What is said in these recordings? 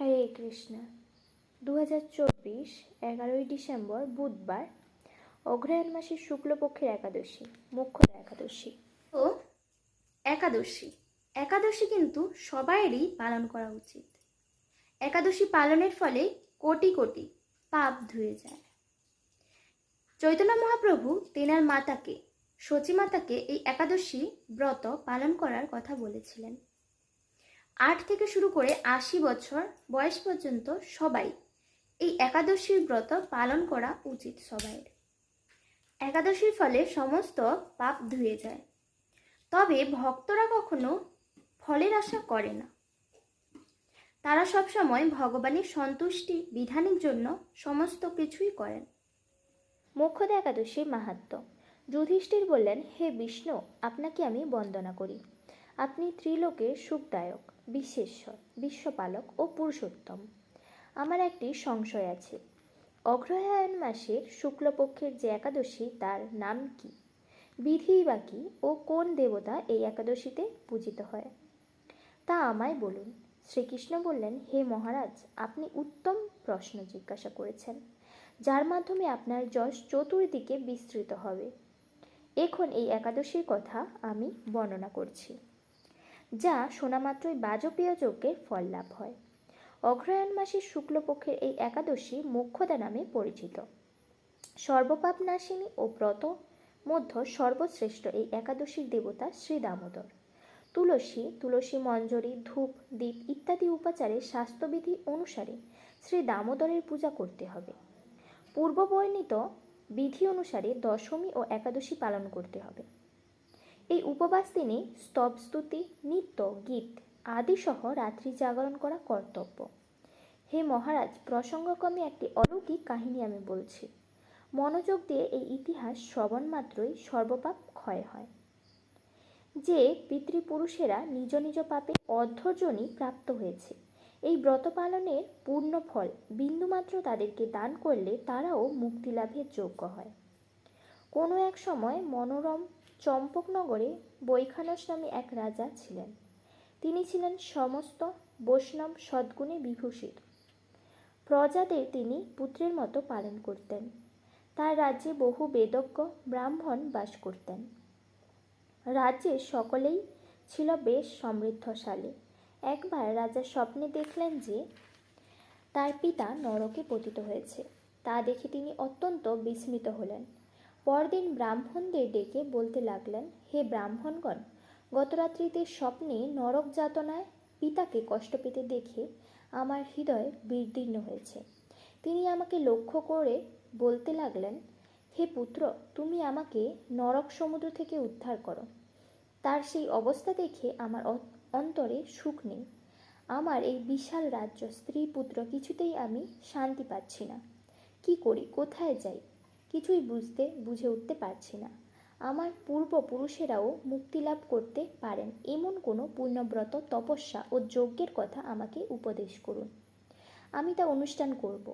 হরে Krishna. 2024 11ই December বুধবার, অগ্রহায়ণ মাসের শুক্লপক্ষের একাদশী, মোক্ষদা একাদশী। তো একাদশী কিন্তু সবাইরই পালন করা উচিত। একাদশী পালনের ফলে কোটি কোটি পাপ ধুয়ে যায়। চৈতন্য মহাপ্রভু তেনার মাতাকে, সচী মাতাকে এই একাদশী ব্রত পালন করার কথা বলেছিলেন। 8 থেকে শুরু করে 80 বছর বয়স পর্যন্ত সবাই এই একাদশীর ব্রত পালন করা উচিত সবাই। একাদশীর ফলে সমস্ত পাপ ধুয়ে যায়। তবে ভক্তরা কখনো ফলের আশা করে না। তারা সবসময় ভগবানের সন্তুষ্টি বিধানের জন্য সমস্ত কিছুই করেন। মোক্ষদা একাদশীর মাহাত্ম্য। যুধিষ্ঠির বললেন, হে বিষ্ণু, আপনাকে আমি বন্দনা করি। আপনি ত্রিলোকের সুখদায়ক, বিশ্বেশ্বর, বিশ্বপালক ও পুরুষোত্তম। আমার একটি সংশয় আছে। অগ্রহায়ণ মাসের শুক্লপক্ষের যে একাদশী, তার নাম কি, বিধি বা কি ও কোন দেবতা এই একাদশীতে পূজিত হয়, তা আমায় বলুন। শ্রীকৃষ্ণ বললেন, হে মহারাজ, আপনি উত্তম প্রশ্ন জিজ্ঞাসা করেছেন, যার মাধ্যমে আপনার যশ চতুর্দিকে বিস্তৃত হবে। এখন এই একাদশীর কথা আমি বর্ণনা করছি, যা শোনা মাত্রই বাজপেয় যজ্ঞের ফল লাভ হয়। অগ্রহায়ণ মাসের শুক্লপক্ষের এই একাদশী মোক্ষদা নামে পরিচিত। সর্বপাপ নাশিনী ও ব্রত মধ্য সর্বশ্রেষ্ঠ এই একাদশীর দেবতা শ্রী দামোদর। তুলসী মঞ্জরি, ধূপ, দীপ ইত্যাদি উপাচারে স্বাস্থ্যবিধি অনুসারে শ্রী দামোদরের পূজা করতে হবে। পূর্ববর্ণিত বিধি অনুসারে দশমী ও একাদশী পালন করতে হবে। এই উপবাস দিনে স্তব, স্তুতি, নৃত্য, গীত আদি সহ রাত্রি জাগরণ করা কর্তব্য। হে মহারাজ, প্রসঙ্গক্রমে একটি অলৌকিক কাহিনী আমি বলছি। মনোযোগ দিয়ে এই ইতিহাস শ্রবণ মাত্রই সর্বপাপ ক্ষয় হয়। যে পিতৃপুরুষেরা নিজ নিজ পাপে অধৈর্যনি প্রাপ্ত হয়েছে, এই ব্রত পালনের পূর্ণ ফল বিন্দুমাত্র তাদেরকে দান করলে তারাও মুক্তিলাভের যোগ্য হয়। কোনো এক সময় মনোরম চম্পকনগরে বৈখানস নামে এক রাজা ছিলেন। তিনি ছিলেন সমস্ত বৈষ্ণব সদ্গুণে বিভূষিত। প্রজাদের তিনি পুত্রের মতো পালন করতেন। তার রাজ্যে বহু বেদজ্ঞ ব্রাহ্মণ বাস করতেন। রাজ্যের সকলেই ছিল বেশ সমৃদ্ধশালী। একবার রাজা স্বপ্নে দেখলেন যে তার পিতা নরকে পতিত হয়েছে। তা দেখে তিনি অত্যন্ত বিস্মিত হলেন। পরদিন ব্রাহ্মণদের ডেকে বলতে লাগলেন, হে ব্রাহ্মণগণ, গতরাত্রিতে স্বপ্নে নরক যাতনায় পিতাকে কষ্ট পেতে দেখে আমার হৃদয় বিদীর্ণ হয়েছে। তিনি আমাকে লক্ষ্য করে বলতে লাগলেন, হে পুত্র, তুমি আমাকে নরক সমুদ্র থেকে উদ্ধার করো। তার সেই অবস্থা দেখে আমার অন্তরে সুখ নেই। আমার এই বিশাল রাজ্য, স্ত্রী, পুত্র কিছুতেই আমি শান্তি পাচ্ছি না। কি করি, কোথায় যাই, কিছুই বুঝে উঠতে পারছি না। আমার পূর্বপুরুষেরাও মুক্তি লাভ করতে পারেন এমন কোনো পুণ্যব্রত, তপস্যা ও যজ্ঞের কথা আমাকে উপদেশ করুন। আমি তা অনুষ্ঠান করব।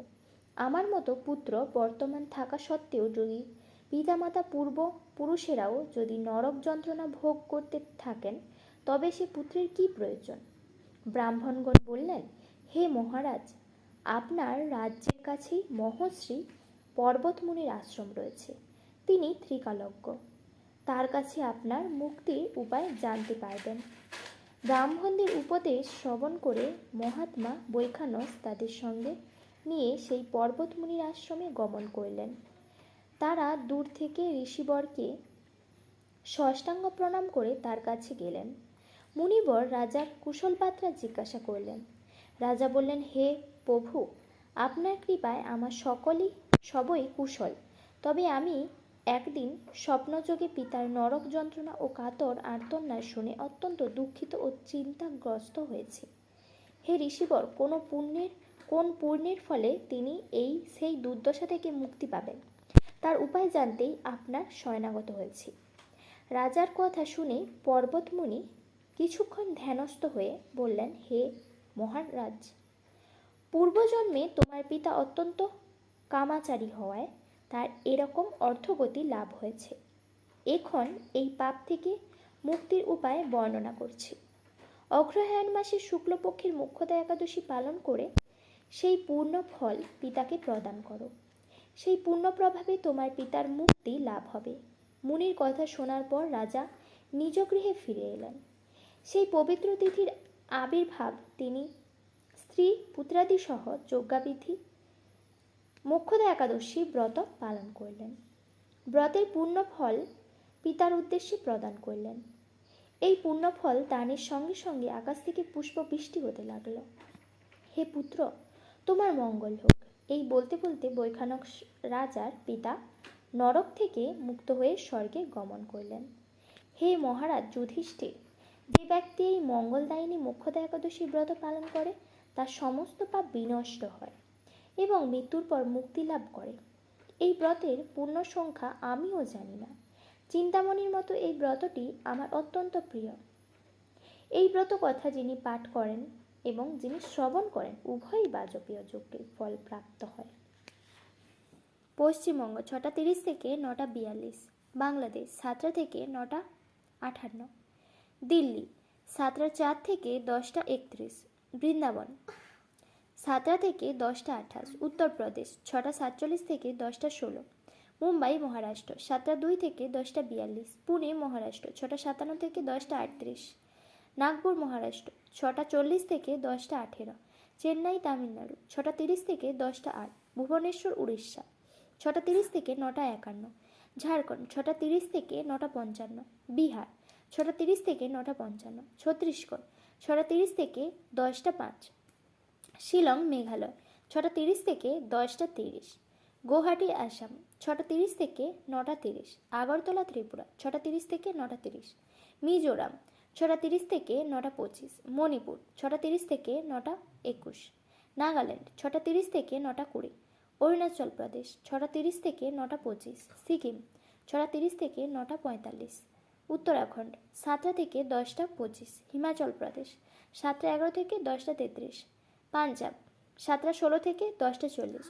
আমার মতো পুত্র বর্তমান থাকা সত্ত্বেও যদি পিতামাতা পূর্বপুরুষেরাও যদি নরক যন্ত্রণা ভোগ করতে থাকেন, তবে সে পুত্রের কি প্রয়োজন? ব্রাহ্মণগণ বললেন, হে মহারাজ, আপনার রাজ্যের কাছেই মহর্ষি পর্বতমুনির আশ্রম রয়েছে। তিনি ত্রিকালজ্ঞ। তার কাছে আপনার মুক্তির উপায় জানতে পারবেন। ব্রাহ্মণদের উপদেশ শ্রবণ করে মহাত্মা বৈখানস তাদের সঙ্গে নিয়ে সেই পর্বতমুনির আশ্রমে গমন করলেন। তারা দূর থেকে ঋষিবরকে সাষ্টাঙ্গ প্রণাম করে তার কাছে গেলেন। মুনিবর রাজার কুশলবার্তা জিজ্ঞাসা করলেন। রাজা বললেন, হে প্রভু, আপনার কৃপায় আমার সবই কুশল। তবে আমি একদিন স্বপ্নযোগে পিতার নরক যন্ত্রণা ও কাতর আর্তনাদ শুনে অত্যন্ত দুঃখিত ও চিন্তাগ্রস্ত হয়েছি। হে ঋষিবর, কোন পুণ্যের ফলে তিনি সেই দুর্দশা থেকে মুক্তি পাবেন, তার উপায় জানতেই আপনার শরণাগত হয়েছি। রাজার কথা শুনে পর্বতমুনি কিছুক্ষণ ধ্যানস্থ হয়ে বললেন, হে মহারাজ, পূর্বজন্মে তোমার পিতা অত্যন্ত কামাচারী হওয়ায় তার এরকম অর্থগতি লাভ হয়েছে। এখন এই পাপ থেকে মুক্তির উপায় বর্ণনা করছি। অগ্রহায়ণ মাসের শুক্লপক্ষের মোক্ষদা একাদশী পালন করে সেই পূর্ণ ফল পিতাকে প্রদান করো। সেই পূর্ণ প্রভাবে তোমার পিতার মুক্তি লাভ হবে। মুনির কথা শোনার পর রাজা নিজ গৃহে ফিরে এলেন। সেই পবিত্র তিথির আবির্ভাব তিনি স্ত্রী পুত্রাদি সহ যজ্ঞাবিধি মোক্ষদা একাদশী ব্রত পালন করলেন। ব্রতের পূর্ণ ফল পিতার উদ্দেশ্যে প্রদান করলেন। এই পূর্ণ ফল দানের সঙ্গে সঙ্গে আকাশ থেকে পুষ্প বৃষ্টি হতে লাগলো। হে পুত্র, তোমার মঙ্গল হোক। এই বলতে বলতে বৈখানস রাজার পিতা নরক থেকে মুক্ত হয়ে স্বর্গে গমন করলেন। হে মহারাজ যুধিষ্ঠির, যে ব্যক্তি এই মঙ্গলদায়িনী মোক্ষদা একাদশী ব্রত পালন করে তার সমস্ত পাপ বিনষ্ট হয় এবং মৃত্যুর পর মুক্তি লাভ করে। এই ব্রতের পূর্ণ সংখ্যা আমিও জানি না। চিন্তামণির মতো এই ব্রতটি আমার অত্যন্ত প্রিয়। এই ব্রত কথা যিনি পাঠ করেন এবং যিনি শ্রবণ করেন উভয়ই বাজপেয় যজ্ঞের ফল প্রাপ্ত হয়। পশ্চিমবঙ্গ 6:30 থেকে 9:42, বাংলাদেশ 7টা থেকে 9:58, দিল্লি 7:04 থেকে 10:31, বৃন্দাবন 7টা থেকে 10:28, উত্তরপ্রদেশ 6:47 থেকে 10:16, মুম্বাই মহারাষ্ট্র 7:02 থেকে 10:42, পুনে মহারাষ্ট্র 6:57 থেকে 10:38, নাগপুর মহারাষ্ট্র 6:40 থেকে 10:18, চেন্নাই তামিলনাড়ু 6:30 থেকে 10:08, ভুবনেশ্বর উড়িষ্যা 6:30 থেকে 9:51, ঝাড়খণ্ড 6:30 থেকে 9:55, বিহার 6:30 থেকে 9:55, ছত্তিশগড় 6:30 থেকে 10:05, শিলং মেঘালয় 6:30 থেকে 10:30, গুয়াহাটি আসাম 6:30 থেকে 9:30, আগরতলা ত্রিপুরা 6:30 থেকে 9:30, মিজোরাম 6:30 থেকে 9:25, মণিপুর 6:30 থেকে 9:21, নাগাল্যান্ড 6:30 থেকে 9:20, অরুণাচল প্রদেশ 6:30 থেকে 9:25, সিকিম 6:30 থেকে 9:45, উত্তরাখণ্ড 7টা থেকে 10:25, হিমাচল প্রদেশ 7:11 থেকে 10:33, পাঞ্জাব 7:16 থেকে 10:40,